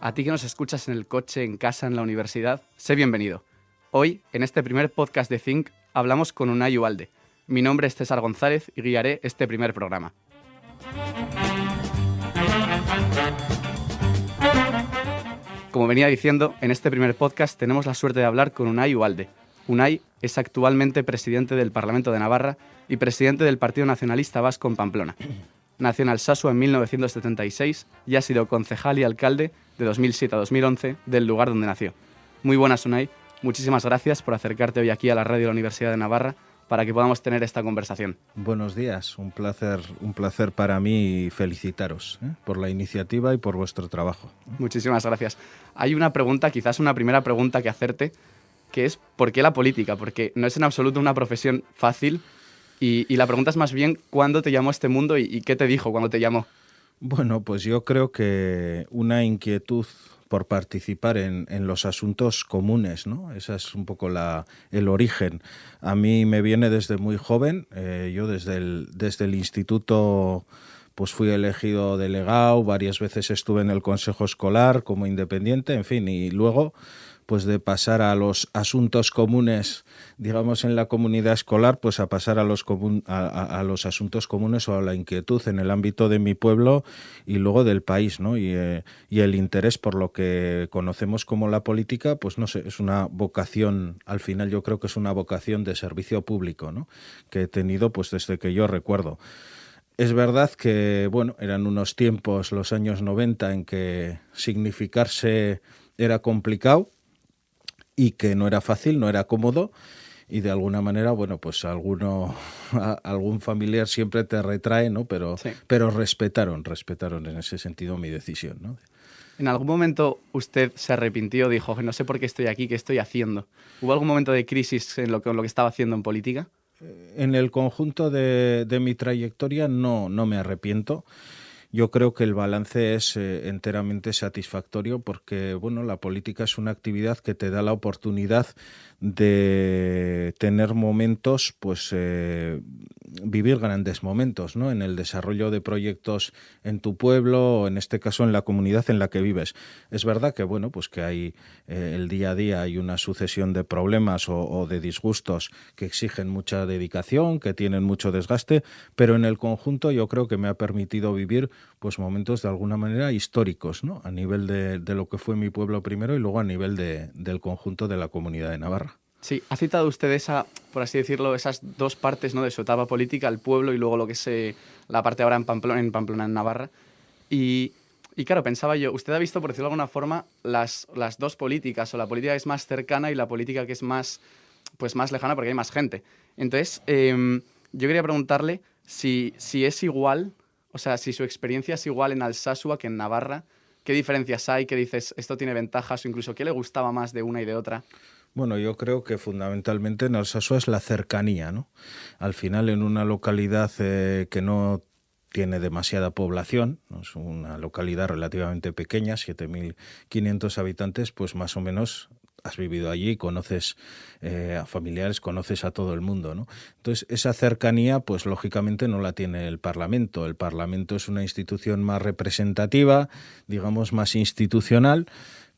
A ti que nos escuchas en el coche, en casa, en la universidad, sé bienvenido. Hoy, en este primer podcast de Think, hablamos con Unai Ugalde. Mi nombre es César González y guiaré este primer programa. Como venía diciendo, en este primer podcast tenemos la suerte de hablar con Unai Ugalde. Unai es actualmente presidente del Parlamento de Navarra y presidente del Partido Nacionalista Vasco en Pamplona. Nació en Alsasua en 1976 y ha sido concejal y alcalde de 2007 a 2011 del lugar donde nació. Muy buenas, Unai. Muchísimas gracias por acercarte hoy aquí a la radio de la Universidad de Navarra para que podamos tener esta conversación. Buenos días, un placer para mí y felicitaros por la iniciativa y por vuestro trabajo. Muchísimas gracias. Hay una pregunta, quizás una primera pregunta que hacerte, que es ¿por qué la política? Porque no es en absoluto una profesión fácil y la pregunta es más bien ¿cuándo te llamó este mundo y qué te dijo cuando te llamó? Bueno, pues yo creo que una inquietud por participar en los asuntos comunes, ¿no? Ese es un poco el origen. A mí me viene desde muy joven. Yo desde el instituto pues fui elegido delegado, varias veces estuve en el consejo escolar como independiente, en fin, y luego pues de pasar a los asuntos comunes, digamos, en la comunidad escolar, pues a pasar a los asuntos comunes o a la inquietud en el ámbito de mi pueblo y luego del país, ¿no? Y el interés por lo que conocemos como la política, pues no sé, es una vocación, al final yo creo que es una vocación de servicio público, ¿no? Que he tenido pues desde que yo recuerdo. Es verdad que, bueno, eran unos tiempos, los años 90, en que significarse era complicado y que no era fácil, no era cómodo y de alguna manera, bueno, pues algún familiar siempre te retrae, ¿no? Pero, sí. pero respetaron en ese sentido mi decisión, ¿no? ¿En algún momento usted se arrepintió? Dijo, no sé por qué estoy aquí, qué estoy haciendo. ¿Hubo algún momento de crisis en lo que estaba haciendo en política? En el conjunto de mi trayectoria no me arrepiento. Yo creo que el balance es enteramente satisfactorio porque, bueno, la política es una actividad que te da la oportunidad de tener momentos, pues vivir grandes momentos, ¿no? En el desarrollo de proyectos en tu pueblo o en este caso en la comunidad en la que vives. Es verdad que, bueno, pues que hay el día a día hay una sucesión de problemas o de disgustos que exigen mucha dedicación, que tienen mucho desgaste, pero en el conjunto yo creo que me ha permitido vivir pues momentos de alguna manera históricos, ¿no? A nivel de lo que fue mi pueblo primero y luego a nivel del conjunto de la comunidad de Navarra. Sí, ha citado usted por así decirlo, esas dos partes, ¿no? De su etapa política, el pueblo y luego lo que es la parte ahora en Pamplona, en Navarra. Y claro, pensaba yo, usted ha visto, por decirlo de alguna forma, las dos políticas, o la política que es más cercana y la política que es más lejana porque hay más gente. Entonces, yo quería preguntarle si es igual, o sea, si su experiencia es igual en Alsasua que en Navarra, ¿qué diferencias hay? ¿Qué dices, esto tiene ventajas o incluso qué le gustaba más de una y de otra? Bueno, yo creo que fundamentalmente en Alsasua es la cercanía, ¿no? Al final, en una localidad que no tiene demasiada población, ¿no? Es una localidad relativamente pequeña, 7.500 habitantes, pues más o menos has vivido allí, conoces a familiares, conoces a todo el mundo, ¿no? Entonces, esa cercanía, pues lógicamente no la tiene el Parlamento. El Parlamento es una institución más representativa, digamos, más institucional,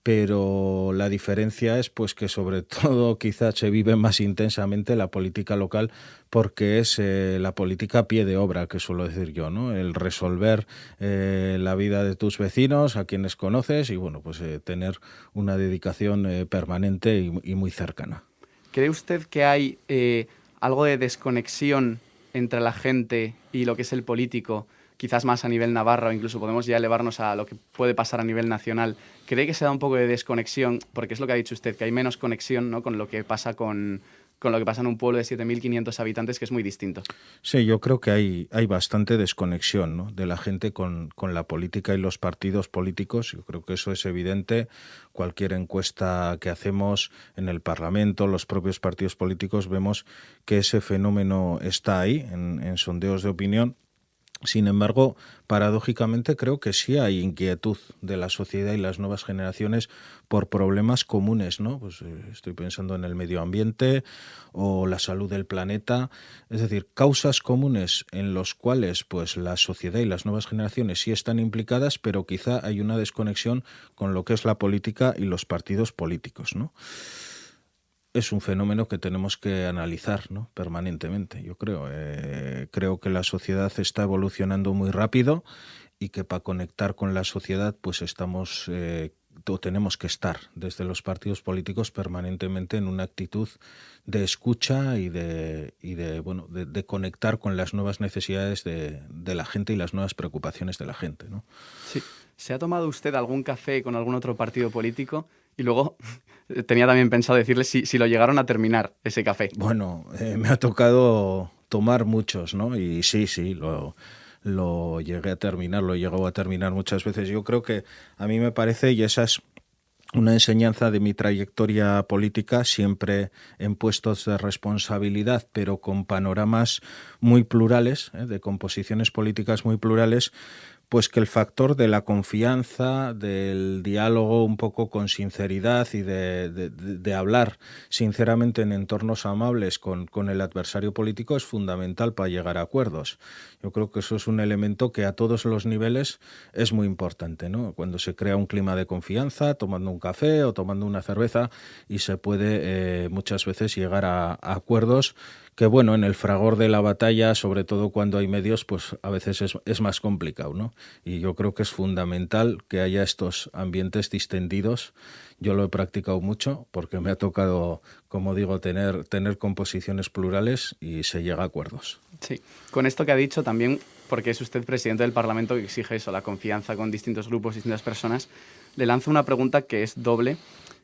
pero la diferencia es pues que sobre todo quizás se vive más intensamente la política local porque es la política a pie de obra, que suelo decir yo, ¿no? El resolver la vida de tus vecinos, a quienes conoces y bueno, pues tener una dedicación permanente y muy cercana. ¿Cree usted que hay algo de desconexión entre la gente y lo que es el político? Quizás más a nivel Navarra o incluso podemos ya elevarnos a lo que puede pasar a nivel nacional. ¿Cree que se da un poco de desconexión? Porque es lo que ha dicho usted, que hay menos conexión, ¿no? Con lo que pasa con lo que pasa en un pueblo de 7.500 habitantes, que es muy distinto. Sí, yo creo que hay bastante desconexión, ¿no? De la gente con la política y los partidos políticos. Yo creo que eso es evidente. Cualquier encuesta que hacemos en el Parlamento, los propios partidos políticos, vemos que ese fenómeno está ahí en sondeos de opinión. Sin embargo, paradójicamente creo que sí hay inquietud de la sociedad y las nuevas generaciones por problemas comunes, ¿no? Pues estoy pensando en el medio ambiente o la salud del planeta, es decir, causas comunes en los cuales pues la sociedad y las nuevas generaciones sí están implicadas, pero quizá hay una desconexión con lo que es la política y los partidos políticos, ¿no? Es un fenómeno que tenemos que analizar, ¿no?, permanentemente, yo creo. Creo que la sociedad está evolucionando muy rápido y que para conectar con la sociedad pues estamos o tenemos que estar desde los partidos políticos permanentemente en una actitud de escucha y de conectar con las nuevas necesidades de la gente y las nuevas preocupaciones de la gente, ¿no? Sí. ¿Se ha tomado usted algún café con algún otro partido político? Y luego tenía también pensado decirle si lo llegaron a terminar ese café. Bueno, me ha tocado tomar muchos, ¿no? Y sí, lo llegué a terminar, lo he llegado a terminar muchas veces. Yo creo que a mí me parece, y esa es una enseñanza de mi trayectoria política, siempre en puestos de responsabilidad, pero con panoramas muy plurales, de composiciones políticas muy plurales, pues que el factor de la confianza, del diálogo un poco con sinceridad y de hablar sinceramente en entornos amables con el adversario político es fundamental para llegar a acuerdos. Yo creo que eso es un elemento que a todos los niveles es muy importante, ¿no? Cuando se crea un clima de confianza, tomando un café o tomando una cerveza, y se puede muchas veces llegar a acuerdos que, bueno, en el fragor de la batalla, sobre todo cuando hay medios, pues a veces es más complicado, ¿no? Y yo creo que es fundamental que haya estos ambientes distendidos. Yo lo he practicado mucho porque me ha tocado, como digo, tener composiciones plurales y se llega a acuerdos. Sí, con esto que ha dicho también, porque es usted presidente del Parlamento que exige eso, la confianza con distintos grupos, distintas personas, le lanzo una pregunta que es doble,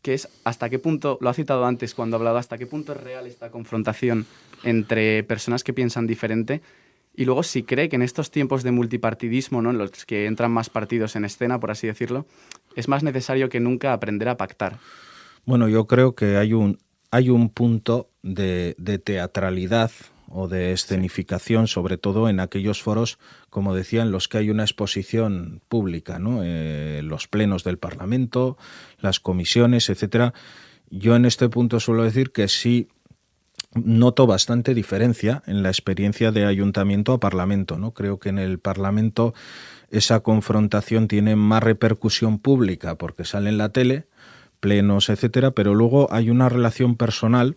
que es hasta qué punto, lo ha citado antes cuando ha hablado, hasta qué punto es real esta confrontación entre personas que piensan diferente, y luego si cree que en estos tiempos de multipartidismo, ¿no?, en los que entran más partidos en escena, por así decirlo, es más necesario que nunca aprender a pactar. Bueno, yo creo que hay un punto de teatralidad o de escenificación, sobre todo en aquellos foros, como decía, en los que hay una exposición pública, ¿no? Los plenos del Parlamento, las comisiones, etcétera. Yo en este punto suelo decir que sí noto bastante diferencia en la experiencia de ayuntamiento a Parlamento, ¿no? Creo que en el Parlamento esa confrontación tiene más repercusión pública porque sale en la tele, plenos, etcétera, pero luego hay una relación personal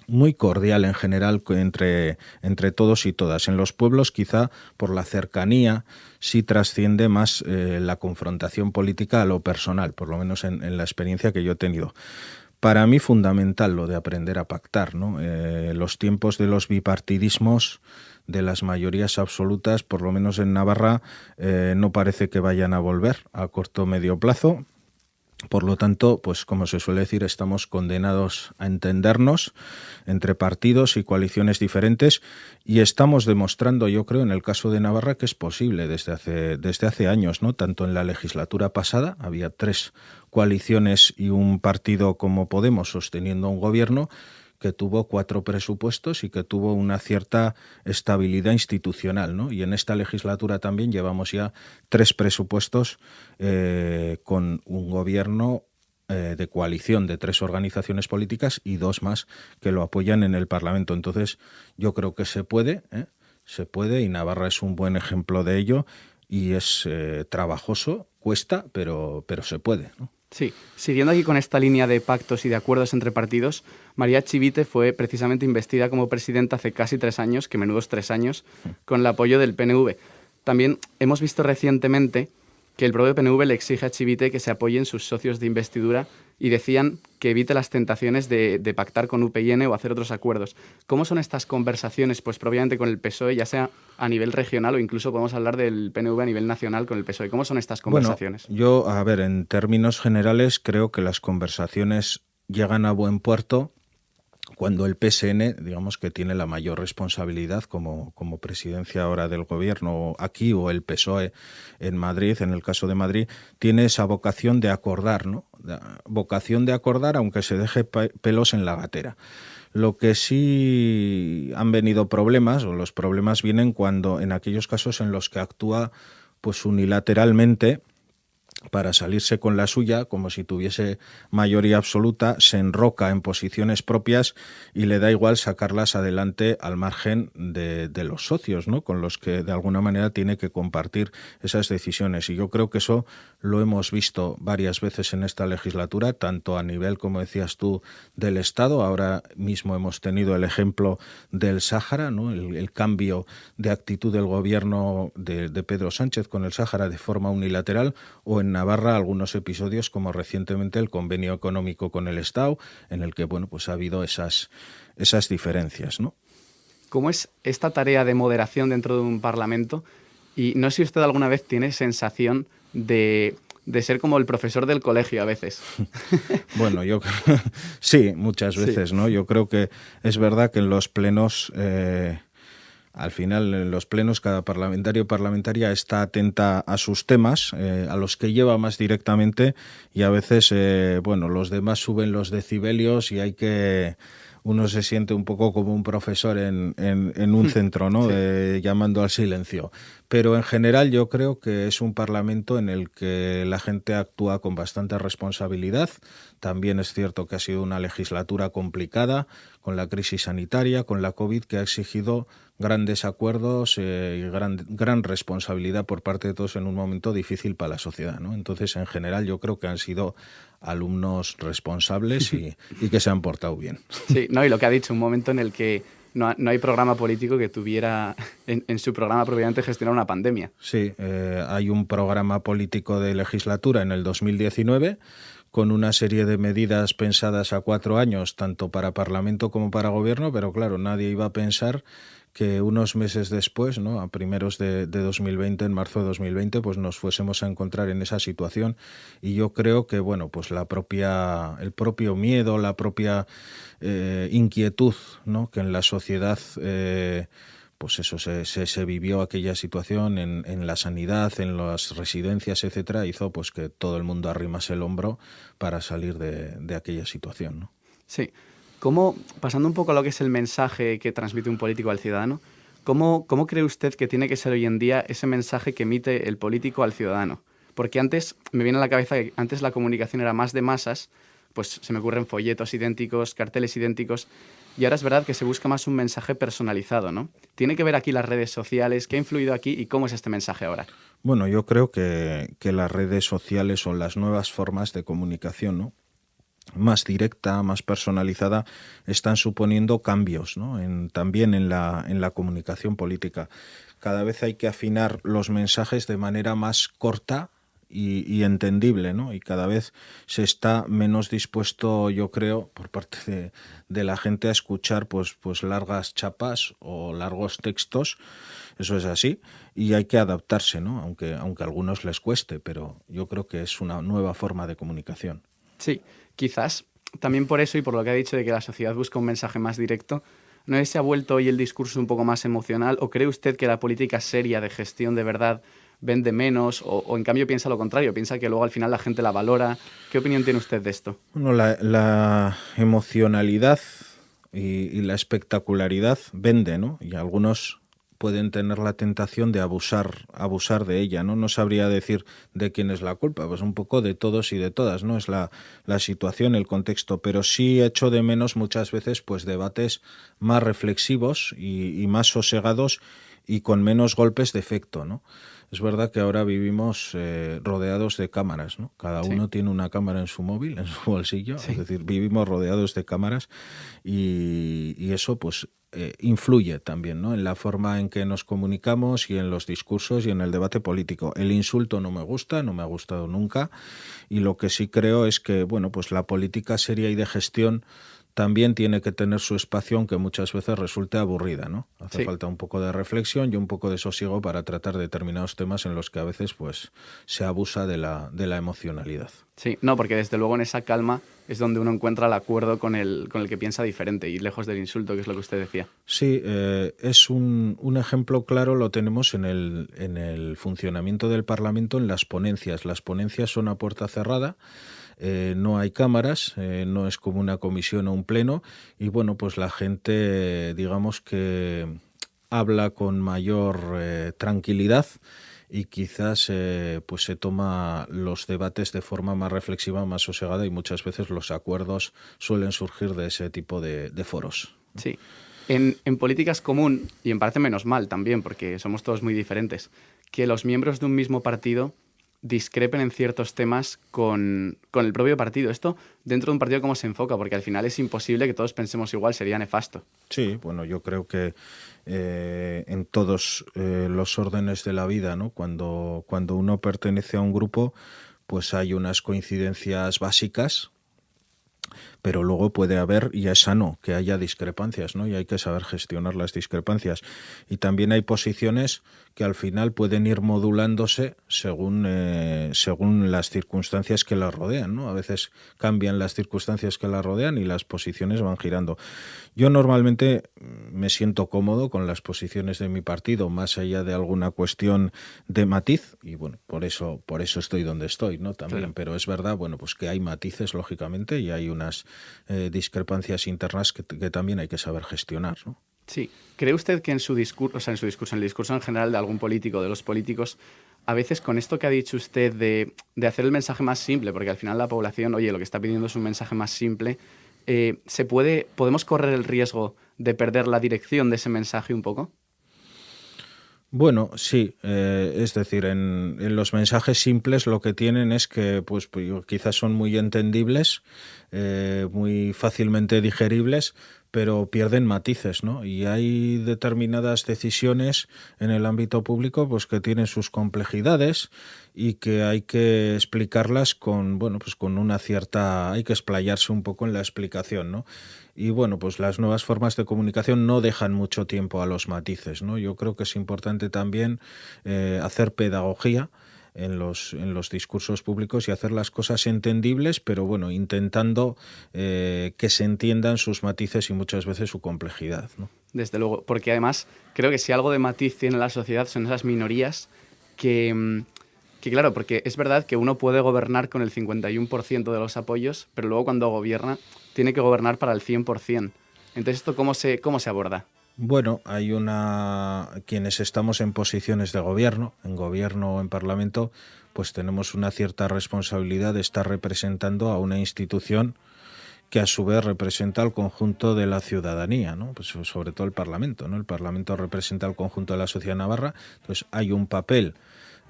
muy cordial en general entre todos y todas. En los pueblos, quizá por la cercanía, sí trasciende más la confrontación política a lo personal, por lo menos en la experiencia que yo he tenido. Para mí fundamental lo de aprender a pactar, ¿no? Los tiempos de los bipartidismos, de las mayorías absolutas, por lo menos en Navarra, no parece que vayan a volver a corto o medio plazo. Por lo tanto, pues como se suele decir, estamos condenados a entendernos entre partidos y coaliciones diferentes, y estamos demostrando, yo creo, en el caso de Navarra, que es posible desde hace años, ¿no? Tanto en la legislatura pasada había 3 coaliciones y un partido como Podemos sosteniendo un gobierno, que tuvo 4 presupuestos y que tuvo una cierta estabilidad institucional, ¿no? Y en esta legislatura también llevamos ya 3 presupuestos con un gobierno de coalición de 3 organizaciones políticas y 2 más que lo apoyan en el Parlamento. Entonces, yo creo que se puede, y Navarra es un buen ejemplo de ello, y es trabajoso, cuesta, pero se puede, ¿no? Sí, siguiendo aquí con esta línea de pactos y de acuerdos entre partidos, María Chivite fue precisamente investida como presidenta hace casi 3 años, que menudos 3 años, con el apoyo del PNV. También hemos visto recientemente que el propio PNV le exige a Chivite que se apoyen sus socios de investidura y decían que evite las tentaciones de pactar con UPyN o hacer otros acuerdos. ¿Cómo son estas conversaciones, pues propiamente con el PSOE, ya sea a nivel regional o incluso podemos hablar del PNV a nivel nacional con el PSOE? ¿Cómo son estas conversaciones? Bueno, yo, a ver, en términos generales creo que las conversaciones llegan a buen puerto cuando el PSN, digamos que tiene la mayor responsabilidad como presidencia ahora del gobierno aquí, o el PSOE en Madrid, en el caso de Madrid, tiene esa vocación de acordar, ¿no? Vocación de acordar, aunque se deje pelos en la gatera. Lo que sí han venido problemas, o los problemas vienen cuando en aquellos casos en los que actúa pues unilateralmente para salirse con la suya, como si tuviese mayoría absoluta, se enroca en posiciones propias y le da igual sacarlas adelante al margen de los socios, ¿no? Con los que de alguna manera tiene que compartir esas decisiones. Y yo creo que eso lo hemos visto varias veces en esta legislatura, tanto a nivel, como decías tú, del Estado. Ahora mismo hemos tenido el ejemplo del Sáhara, ¿no? El cambio de actitud del gobierno de Pedro Sánchez con el Sáhara de forma unilateral, o en Navarra algunos episodios como recientemente el convenio económico con el Estado, en el que bueno, pues ha habido esas diferencias, ¿no? ¿Cómo es esta tarea de moderación dentro de un parlamento? Y no sé si usted alguna vez tiene sensación de ser como el profesor del colegio a veces. Bueno, yo sí, muchas veces, sí, ¿no? Yo creo que es verdad que en los plenos... al final, en los plenos, cada parlamentario o parlamentaria está atenta a sus temas, a los que lleva más directamente, y a veces, bueno, los demás suben los decibelios y uno se siente un poco como un profesor en un centro, ¿no? Sí. Llamando al silencio. Pero en general yo creo que es un parlamento en el que la gente actúa con bastante responsabilidad. También es cierto que ha sido una legislatura complicada, con la crisis sanitaria, con la COVID, que ha exigido grandes acuerdos y gran responsabilidad por parte de todos en un momento difícil para la sociedad, ¿no? Entonces, en general, yo creo que han sido alumnos responsables y que se han portado bien. Sí, no, y lo que ha dicho, un momento en el que no hay programa político que tuviera en su programa propiamente gestionar una pandemia. Sí, hay un programa político de legislatura en el 2019 con una serie de medidas pensadas a 4 años, tanto para Parlamento como para Gobierno, pero claro, nadie iba a pensar que unos meses después, ¿no? A primeros de 2020, en marzo de 2020, pues nos fuésemos a encontrar en esa situación. Y yo creo que, bueno, pues el propio miedo, la propia inquietud, ¿no? Que en la sociedad pues eso se vivió aquella situación en la sanidad, en las residencias, etcétera, hizo pues que todo el mundo arrimase el hombro para salir de aquella situación, ¿no? Sí. Pasando un poco a lo que es el mensaje que transmite un político al ciudadano, ¿cómo cree usted que tiene que ser hoy en día ese mensaje que emite el político al ciudadano? Porque antes, me viene a la cabeza que antes la comunicación era más de masas, pues se me ocurren folletos idénticos, carteles idénticos, y ahora es verdad que se busca más un mensaje personalizado, ¿no? ¿Tiene que ver aquí las redes sociales? ¿Qué ha influido aquí y cómo es este mensaje ahora? Bueno, yo creo que las redes sociales son las nuevas formas de comunicación, ¿no? Más directa, más personalizada, están suponiendo cambios, ¿no? También en la comunicación política. Cada vez hay que afinar los mensajes de manera más corta y entendible, ¿no? Y cada vez se está menos dispuesto, yo creo, por parte de la gente a escuchar pues largas chapas o largos textos. Eso es así y hay que adaptarse, ¿no? Aunque a algunos les cueste, pero yo creo que es una nueva forma de comunicación. Sí, quizás también por eso y por lo que ha dicho de que la sociedad busca un mensaje más directo, ¿no se ha vuelto hoy el discurso un poco más emocional? ¿O cree usted que la política seria de gestión de verdad vende menos? ¿O en cambio piensa lo contrario? ¿Piensa que luego al final la gente la valora? ¿Qué opinión tiene usted de esto? Bueno, la emocionalidad y la espectacularidad vende, ¿no? Y algunos pueden tener la tentación de abusar de ella, ¿no? No sabría decir de quién es la culpa, pues un poco de todos y de todas, ¿no? Es la situación, el contexto, pero sí echo de menos muchas veces pues debates más reflexivos y más sosegados y con menos golpes de efecto, ¿no? Es verdad que ahora vivimos rodeados de cámaras, ¿no? Cada uno tiene una cámara en su móvil, en su bolsillo, es decir, vivimos rodeados de cámaras y eso pues influye también, ¿no? En la forma en que nos comunicamos y en los discursos y en el debate político. El insulto no me gusta, no me ha gustado nunca, y lo que sí creo es que, bueno, pues la política seria y de gestión también tiene que tener su espacio, aunque muchas veces resulte aburrida, ¿no? Hace Sí. falta un poco de reflexión y un poco de sosiego para tratar determinados temas en los que a veces pues, se abusa de la emocionalidad. Sí, no, porque desde luego en esa calma es donde uno encuentra el acuerdo con el que piensa diferente y lejos del insulto, que es lo que usted decía. Sí, es un ejemplo claro, lo tenemos en el funcionamiento del Parlamento, en las ponencias. Las ponencias son a puerta cerrada, no hay cámaras, no es como una comisión o un pleno, y bueno, pues la gente, digamos que habla con mayor tranquilidad y quizás pues se toma los debates de forma más reflexiva, más sosegada, y muchas veces los acuerdos suelen surgir de ese tipo de foros. Sí. En política es común, y en parte menos mal también, porque somos todos muy diferentes, que los miembros de un mismo partido discrepen en ciertos temas con el propio partido. Esto, dentro de un partido, ¿cómo se enfoca? Porque al final es imposible que todos pensemos igual, sería nefasto. Sí, bueno, yo creo que en todos los órdenes de la vida, ¿no? Cuando uno pertenece a un grupo, pues hay unas coincidencias básicas, pero luego puede haber, y es sano, que haya discrepancias, ¿no? Y hay que saber gestionar las discrepancias. Y también hay posiciones que al final pueden ir modulándose según las circunstancias que las rodean, ¿no? A veces cambian las circunstancias que las rodean y las posiciones van girando. Yo normalmente me siento cómodo con las posiciones de mi partido, más allá de alguna cuestión de matiz, y bueno, por eso estoy donde estoy, ¿no? También, Claro. pero es verdad, bueno, pues que hay matices, lógicamente, y hay unas discrepancias internas que también hay que saber gestionar, ¿no? Sí. ¿Cree usted que en su discurso, o sea, en el discurso en general de algún político, de los políticos, a veces con esto que ha dicho usted de hacer el mensaje más simple, porque al final la población, oye, lo que está pidiendo es un mensaje más simple, podemos correr el riesgo de perder la dirección de ese mensaje un poco? Bueno, sí, es decir, en los mensajes simples lo que tienen es que quizás son muy entendibles, muy fácilmente digeribles, pero pierden matices, ¿no? Y hay determinadas decisiones en el ámbito público pues que tienen sus complejidades y que hay que explicarlas con una cierta, hay que explayarse un poco en la explicación, ¿no? Y bueno, pues las nuevas formas de comunicación no dejan mucho tiempo a los matices, ¿no? Yo creo que es importante también hacer pedagogía en los discursos públicos y hacer las cosas entendibles, pero bueno, intentando que se entiendan sus matices y muchas veces su complejidad, ¿no? Desde luego, porque además creo que si algo de matiz tiene la sociedad son esas minorías que claro, porque es verdad que uno puede gobernar con el 51% de los apoyos, pero luego cuando gobierna tiene que gobernar para el 100%. Entonces, ¿esto cómo se aborda? Bueno, quienes estamos en posiciones de gobierno, en gobierno o en parlamento, pues tenemos una cierta responsabilidad de estar representando a una institución que a su vez representa al conjunto de la ciudadanía, ¿no? Pues sobre todo el Parlamento, ¿no? El Parlamento representa al conjunto de la sociedad navarra, entonces hay un papel,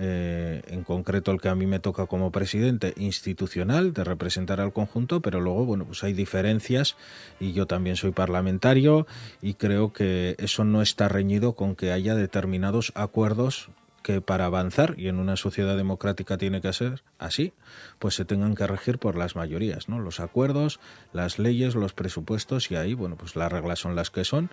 en concreto el que a mí me toca como presidente, institucional, de representar al conjunto, pero luego, bueno, pues hay diferencias y yo también soy parlamentario y creo que eso no está reñido con que haya determinados acuerdos que para avanzar, y en una sociedad democrática tiene que ser así, pues se tengan que regir por las mayorías, ¿no? Los acuerdos, las leyes, los presupuestos, y ahí, bueno, pues las reglas son las que son.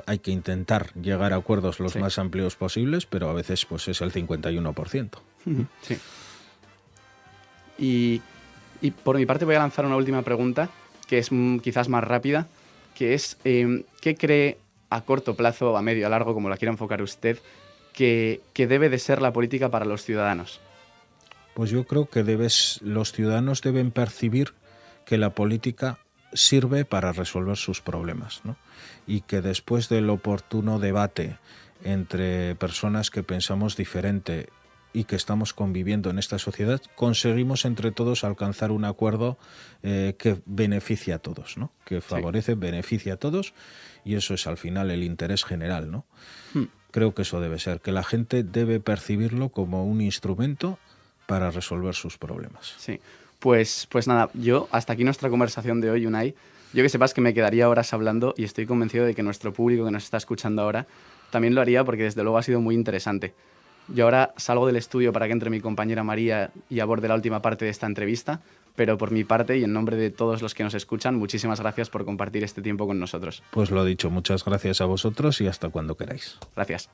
Hay que intentar llegar a acuerdos los Sí. más amplios posibles, pero a veces pues es el 51%. Sí. Y por mi parte voy a lanzar una última pregunta, que es quizás más rápida, que es, ¿qué cree a corto plazo, a medio, a largo, como la quiera enfocar usted, que debe de ser la política para los ciudadanos? Pues yo creo que los ciudadanos deben percibir que la política sirve para resolver sus problemas, ¿no? Y que después del oportuno debate entre personas que pensamos diferente y que estamos conviviendo en esta sociedad, conseguimos entre todos alcanzar un acuerdo que beneficia a todos, ¿no? Que Sí. favorece, beneficia a todos, y eso es al final el interés general, ¿no? Hmm. Creo que eso debe ser, que la gente debe percibirlo como un instrumento para resolver sus problemas. Sí. Pues nada, yo hasta aquí nuestra conversación de hoy, Unai. Yo que sepas que me quedaría horas hablando y estoy convencido de que nuestro público que nos está escuchando ahora también lo haría porque desde luego ha sido muy interesante. Yo ahora salgo del estudio para que entre mi compañera María y aborde la última parte de esta entrevista, pero por mi parte y en nombre de todos los que nos escuchan, muchísimas gracias por compartir este tiempo con nosotros. Pues lo dicho, muchas gracias a vosotros y hasta cuando queráis. Gracias.